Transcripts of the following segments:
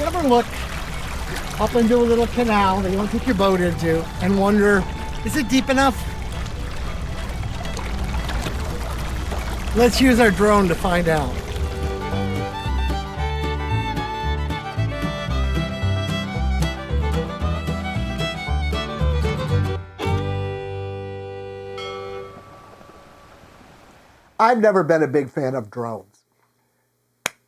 You ever look up into a little canal that you want to take your boat into and wonder, is it deep enough? Let's use our drone to find out. I've never been a big fan of drones.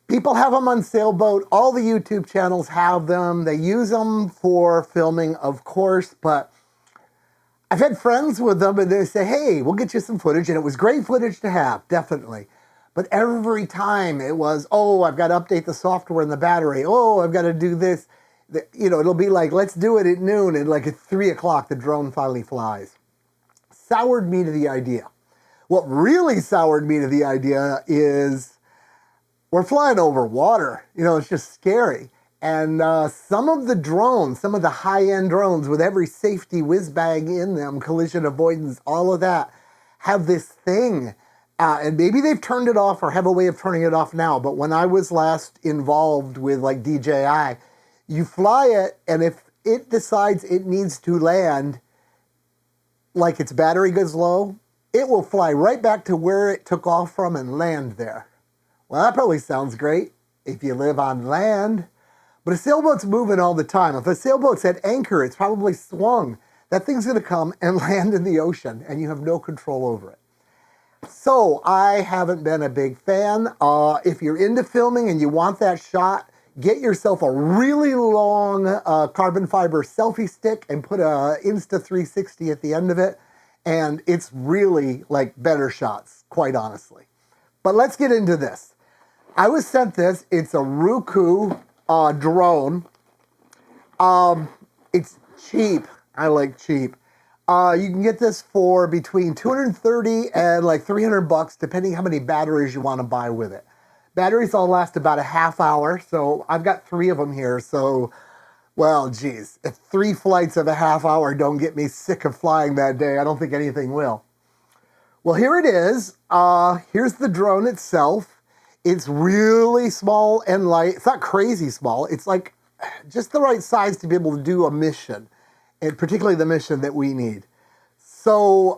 People have them on sailboat. All the YouTube channels have them. They use them for filming, of course, but I've had friends with them and they say, hey, we'll get you some footage. And it was great footage to have, definitely. But every time it was, oh, I've got to update the software in the battery. Oh, I've got to do this. You know, it'll be like, let's do it at noon. And like at 3 o'clock, the drone finally flies. Soured me to the idea. What really soured me to the idea is we're flying over water. You know, it's just scary. And some of the drones, some of the high-end drones with every safety whiz bag in them, collision avoidance, all of that, have this thing. And maybe they've turned it off or have a way of turning it off now. But when I was last involved with like DJI, you fly it, and if it decides it needs to land, like its battery goes low, it will fly right back to where it took off from and land there. Well, that probably sounds great if you live on land. But a sailboat's moving all the time. If a sailboat's at anchor, it's probably swung. That thing's going to come and land in the ocean, and you have no control over it. So I haven't been a big fan. If you're into filming and you want that shot, get yourself a really long carbon fiber selfie stick and put a Insta360 at the end of it. And it's really like better shots, quite honestly. But let's get into this. I was sent this. It's a Ruko drone. It's cheap. I like cheap. You can get this for between $230 and like $300, depending how many batteries you want to buy with it. Batteries all last about a half hour, so I've got 3 of them here. So, well, geez, if 3 flights of a half hour don't get me sick of flying that day, I don't think anything will. Well, here it is. Here's the drone itself. It's really small and light. It's not crazy small. It's like just the right size to be able to do a mission, and particularly the mission that we need. So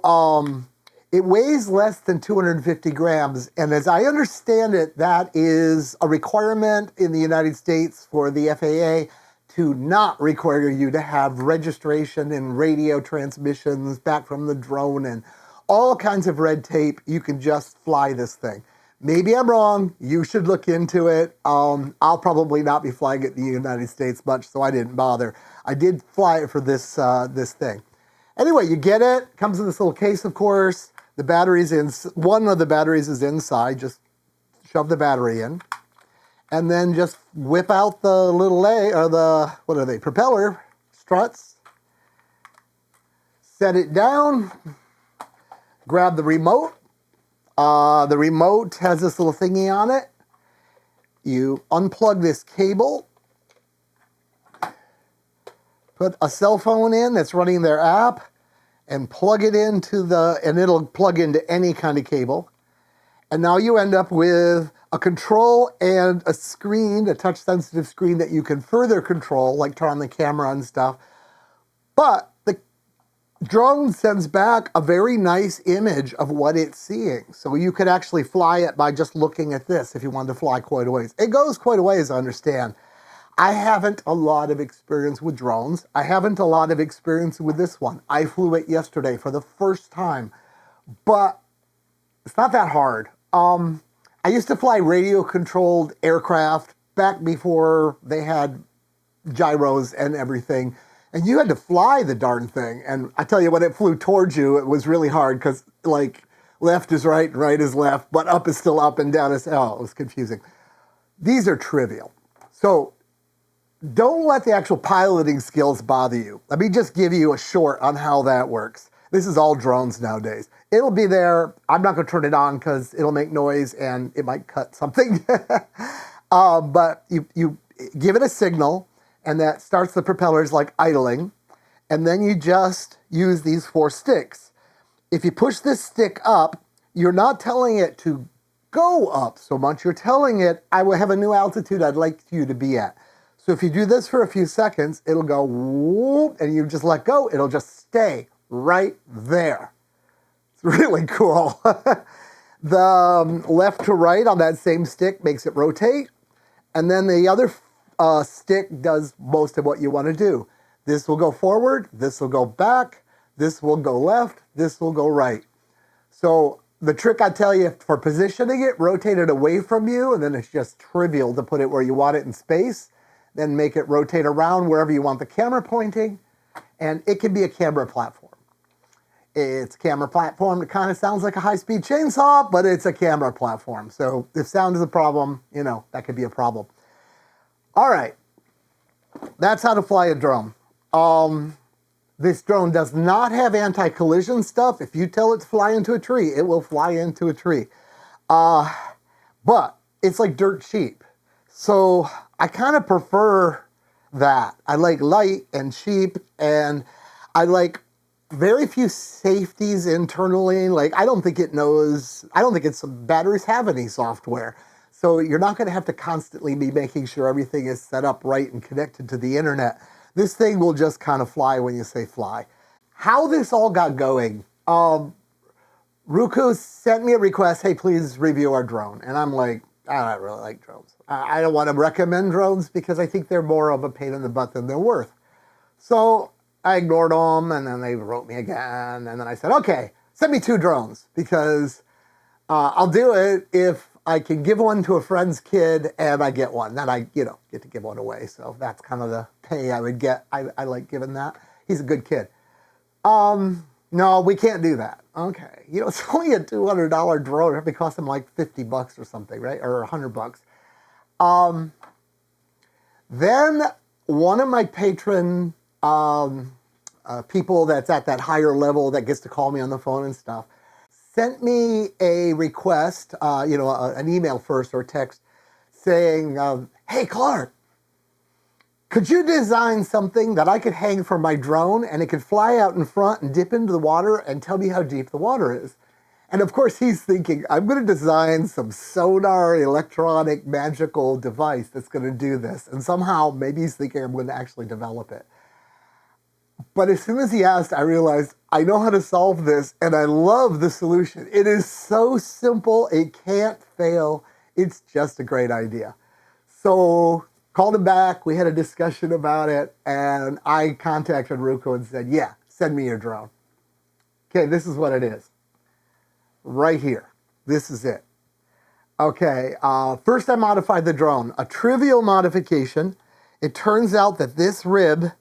it weighs less than 250 grams. And as I understand it, that is a requirement in the United States for the FAA to not require you to have registration and radio transmissions back from the drone and all kinds of red tape. You can just fly this thing. Maybe I'm wrong. You should look into it. I'll probably not be flying it in the United States much, so I didn't bother. I did fly it for this thing. Anyway, you get it. Comes in this little case, of course. The battery's in. One of the batteries is inside. Just shove the battery in, and then just whip out the little what are they? Propeller struts. Set it down. Grab the remote. The remote has this little thingy on it. You unplug this cable, put a cell phone in that's running their app, and plug it into and it'll plug into any kind of cable. And now you end up with a control and a screen, a touch-sensitive screen that you can further control, like turn on the camera and stuff. But the drone sends back a very nice image of what it's seeing. So you could actually fly it by just looking at this if you wanted to fly quite a ways. It goes quite a ways, I understand. I haven't a lot of experience with drones. I haven't a lot of experience with this one. I flew it yesterday for the first time, but it's not that hard. I used to fly radio-controlled aircraft back before they had gyros and everything. And you had to fly the darn thing. And I tell you, when it flew towards you, it was really hard because, like, left is right and right is left, but up is still up and down is, oh, it was confusing. These are trivial. So don't let the actual piloting skills bother you. Let me just give you a short on how that works. This is all drones nowadays. It'll be there. I'm not going to turn it on because it'll make noise and it might cut something. But you give it a signal, and that starts the propellers like idling. And then you just use these 4 sticks. If you push this stick up, you're not telling it to go up so much. You're telling it, I will have a new altitude I'd like you to be at. So if you do this for a few seconds, it'll go whoop, and you just let go, it'll just stay right there. It's really cool. The left to right on that same stick makes it rotate, and then the other stick does most of what you want to do. This will go forward, this will go back, this will go left, this will go right. So the trick I tell you for positioning it, rotate it away from you, and then it's just trivial to put it where you want it in space. Then make it rotate around wherever you want the camera pointing, and it can be a camera platform. It's a camera platform that kind of sounds like a high-speed chainsaw, but it's a camera platform. So if sound is a problem, you know, that could be a problem. All right, that's how to fly a drone. This drone does not have anti-collision stuff. If you tell it to fly into a tree, it will fly into a tree. But it's like dirt cheap. So I kind of prefer that. I like light and cheap, and I like very few safeties internally. Like, I don't think its batteries have any software. So you're not going to have to constantly be making sure everything is set up right and connected to the internet. This thing will just kind of fly when you say fly. How this all got going, Ruko sent me a request, hey, please review our drone. And I'm like, I don't really like drones. I don't want to recommend drones because I think they're more of a pain in the butt than they're worth. So I ignored them, and then they wrote me again. And then I said, okay, send me 2 drones because I'll do it if I can give one to a friend's kid and I get one. Then I, get to give one away. So that's kind of the pay I would get. I like giving that. He's a good kid. No, we can't do that. Okay. It's only a $200 drone. It probably cost him like $50 or something, right? Or $100. Then one of my patron people that's at that higher level that gets to call me on the phone and stuff sent me a request, an email first or text saying, hey, Clark, could you design something that I could hang from my drone and it could fly out in front and dip into the water and tell me how deep the water is? And of course he's thinking, I'm going to design some sonar, electronic, magical device that's going to do this. And somehow maybe he's thinking I'm going to actually develop it. But as soon as he asked, I realized I know how to solve this, and I love the solution. It is so simple, it can't fail. It's just a great idea. So called him back, we had a discussion about it, and I contacted Ruko and said, yeah, send me your drone. Okay, this is what it is. Right here. This is it. Okay, first I modified the drone. A trivial modification. It turns out that this rib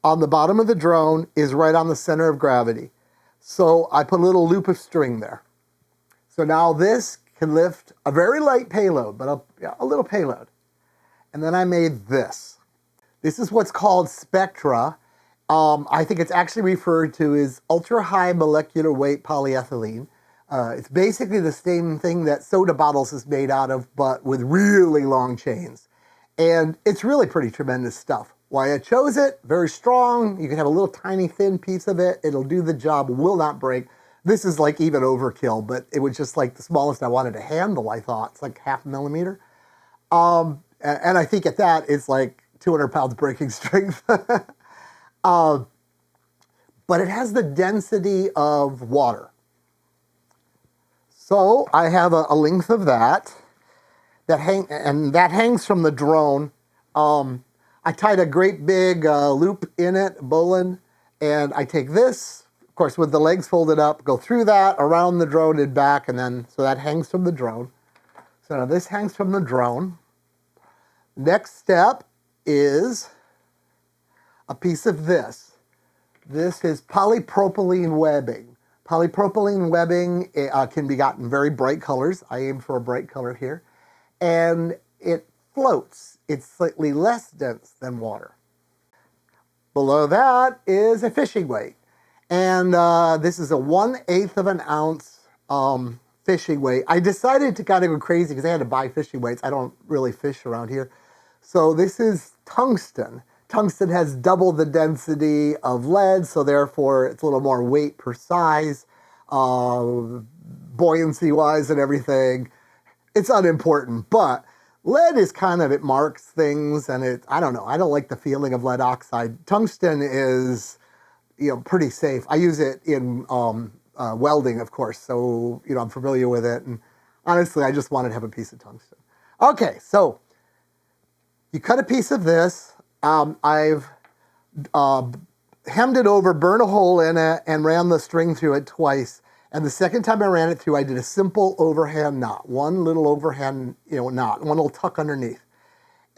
on the bottom of the drone is right on the center of gravity. So I put a little loop of string there. So now this can lift a very light payload, but a little payload. And then I made this. This is what's called Spectra. I think it's actually referred to as ultra-high molecular weight polyethylene. It's basically the same thing that soda bottles is made out of, but with really long chains. And it's really pretty tremendous stuff. Why I chose it, very strong. You can have a little tiny thin piece of it. It'll do the job, will not break. This is like even overkill, but it was just like the smallest I wanted to handle, I thought. It's like 0.5 millimeter. And I think at that, it's like 200 pounds breaking strength. But it has the density of water. So I have a length of that hangs from the drone. I tied a great big loop in it, bowline, and I take this, of course, with the legs folded up, go through that, around the drone and back, and then, so that hangs from the drone. So now this hangs from the drone. Next step is a piece of this. This is polypropylene webbing. Polypropylene webbing can be gotten in very bright colors. I aim for a bright color here. And it floats. It's slightly less dense than water. Below that is a fishing weight. And this is a 1/8 of an ounce fishing weight. I decided to kind of go crazy because I had to buy fishing weights. I don't really fish around here. So this is tungsten. Tungsten has double the density of lead, so therefore it's a little more weight per size, buoyancy-wise and everything. It's unimportant, but Lead is kind of, it marks things, and I don't know, I don't like the feeling of lead oxide. Tungsten is, pretty safe. I use it in welding, of course, so, I'm familiar with it, and honestly, I just wanted to have a piece of tungsten. Okay, so you cut a piece of this. I've hemmed it over, burned a hole in it, and ran the string through it twice. And the second time I ran it through, I did a simple overhand knot, one little overhand, knot, one little tuck underneath.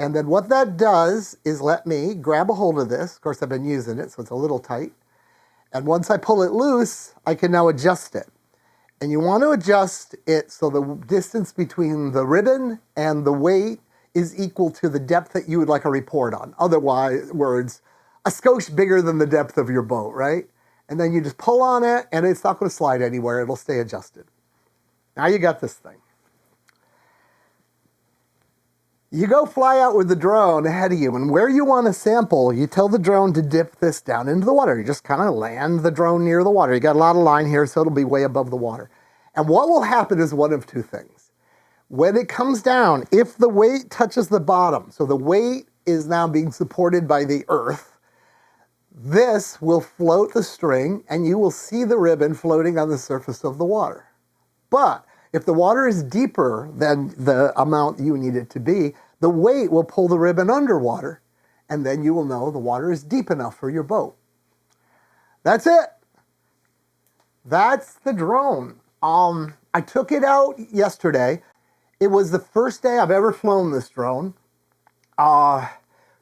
And then what that does is let me grab a hold of this. Of course, I've been using it, so it's a little tight. And once I pull it loose, I can now adjust it. And you want to adjust it so the distance between the ribbon and the weight is equal to the depth that you would like a report on. Otherwise, words, a skosh bigger than the depth of your boat, right? And then you just pull on it, and it's not going to slide anywhere. It'll stay adjusted. Now you got this thing. You go fly out with the drone ahead of you, and where you want to sample, you tell the drone to dip this down into the water. You just kind of land the drone near the water. You got a lot of line here, so it'll be way above the water. And what will happen is one of two things. When it comes down, if the weight touches the bottom, so the weight is now being supported by the earth, this will float the string, and you will see the ribbon floating on the surface of the water. But if the water is deeper than the amount you need it to be, the weight will pull the ribbon underwater, and then you will know the water is deep enough for your boat. That's it. That's the drone. I took it out yesterday. It was the first day I've ever flown this drone.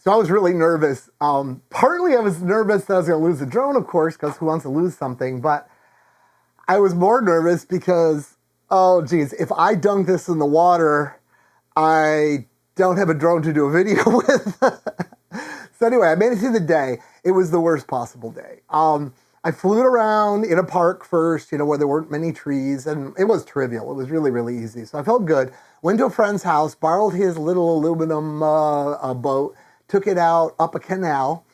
So I was really nervous. Partly I was nervous that I was going to lose the drone, of course, because who wants to lose something? But I was more nervous because, oh geez, if I dunk this in the water, I don't have a drone to do a video with. So anyway, I made it through the day. It was the worst possible day. I flew it around in a park first, where there weren't many trees, and it was trivial. It was really, really easy. So I felt good. Went to a friend's house, borrowed his little aluminum boat, took it out up a canal.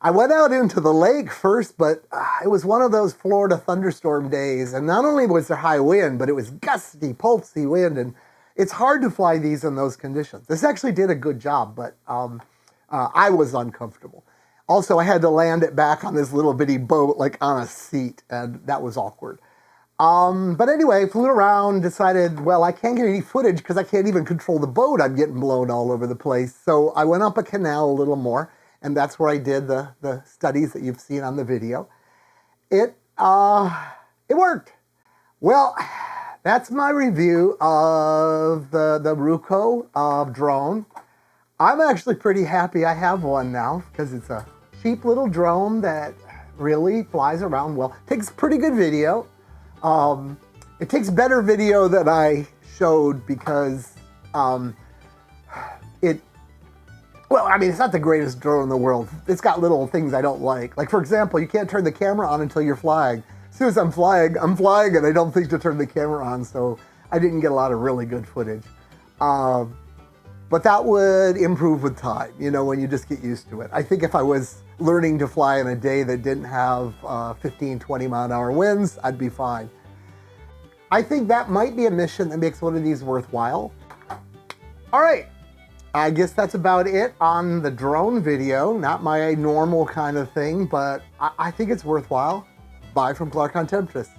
I went out into the lake first, but it was one of those Florida thunderstorm days. And not only was there high wind, but it was gusty, pulsy wind. And it's hard to fly these in those conditions. This actually did a good job, but I was uncomfortable. Also, I had to land it back on this little bitty boat, like on a seat, and that was awkward. But anyway, flew around, decided, well, I can't get any footage because I can't even control the boat. I'm getting blown all over the place. So I went up a canal a little more, and that's where I did the studies that you've seen on the video. It worked. Well, that's my review of the Ruko drone. I'm actually pretty happy I have one now because it's a cheap little drone that really flies around well. Takes pretty good video. It takes better video than I showed because it's not the greatest drone in the world. It's got little things I don't like. Like, for example, you can't turn the camera on until you're flying. As soon as I'm flying, and I don't think to turn the camera on, so I didn't get a lot of really good footage. But that would improve with time, when you just get used to it. I think if I was learning to fly in a day that didn't have 15, 20 mile an hour winds, I'd be fine. I think that might be a mission that makes one of these worthwhile. All right, I guess that's about it on the drone video. Not my normal kind of thing, but I think it's worthwhile. Bye from Clark on Temptress.